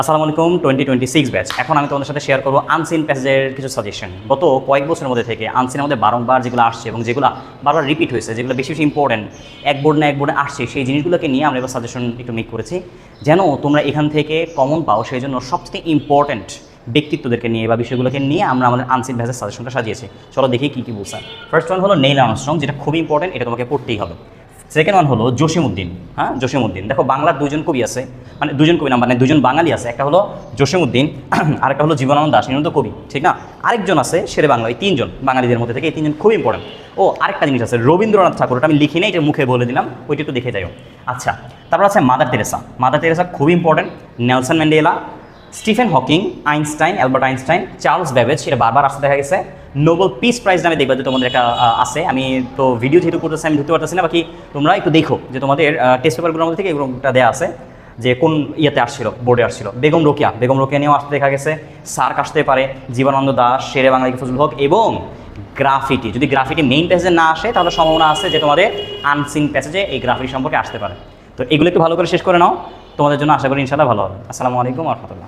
আসসালামু আলাইকুম 2026 ব্যাচ। এখন আমি তোমাদের সাথে শেয়ার করবো আনসিন প্যাসেজের কিছু সাজেশন। গত কয়েক বছরের মধ্যে থেকে আনসিনের মধ্যে বারংবার যেগুলো আসছে এবং যেগুলো বারবার রিপিট হয়েছে, যেগুলো বেশি বেশি ইম্পর্টেন্ট, এক বোর্ড না এক বোর্ডে আসছে, সেই জিনিসগুলোকে নিয়ে আমরা এবার সাজেশন একটু মেক করেছি যেন তোমরা এখান থেকে কমন পাও। সেই জন্য সবথেকে ইম্পর্টেন্ট ব্যক্তিত্বদেরকে নিয়ে বা বিষয়গুলোকে নিয়ে আমরা আমাদের আনসিন প্যাসেজ সাজেশনটা সাজিয়েছি। চলো দেখি কী কী বলছে। ফার্স্ট ওয়ান হলো নেইল আর্মস্ট্রং, যেটা খুবই ইম্পর্টেন্ট, এটা তোমাকে পড়তেই হবে। সেকেন্ড ওয়ান হলো জসিমউদ্দিন। জসিমউদ্দিন, দেখো বাংলার দুজন কবি আছে, মানে দুজন কবি না, মানে দুজন বাঙালি আছে। একটা হলো জসিমউদ্দিন, আরেকটা হলো জীবনানন্দ দাশ, ইনি তো কবি, ঠিক না? আরেকজন আছে শেরে বাংলা। এই তিনজন বাঙালিদের মধ্যে থেকে এই তিনজন খুব ইম্পর্টেন্ট। ও আরেকটা জিনিস আছে রবীন্দ্রনাথ ঠাকুর, ওটা আমি লিখি নাই, এটা মুখে বলে দিলাম, ওইটা একটু দেখে যাও। আচ্ছা, তারপর আছে মাদার তেরেসা। মাদার তেরেসা খুবই important. Nelson Mandela, Stephen Hawking, Einstein, Albert Einstein, Charles Babbage, এটা বারবার আসতে দেখা গেছে। নোবেল পিস প্রাইজ নামে দেখবা যে তোমাদের একটা আছে, আমি তো ভিডিও যেহেতু করতেছি আমি ধরতে পারতেছি না, বাকি তোমরা একটু দেখো যে তোমাদের টেস্ট পেপারগুলোর মধ্যে থেকে এগুলোটা দেওয়া আছে যে কোন ইয়েতে আসছিল, বোর্ডে আসছিল। বেগম রোকেয়া নিয়েও আসতে দেখা গেছে। সার্ক আসতে পারে, জীবনানন্দ দাশ, শেরে বাংলা ফজলুল হক এবং গ্রাফিটি। যদি গ্রাফিটি মেইন প্যাসেজে না আসে তাহলে সম্ভাবনা আছে যে তোমাদের আনসিন প্যাসেজে এই গ্রাফিটি সম্পর্কে আসতে পারে। তো এগুলো একটু ভালো করে শেষ করে নাও, তোমাদের জন্য আশা করি ইনশাআল্লাহ ভালো হবে। আসসালামু আলাইকুম ওয়া রাহমাতুল্লাহ।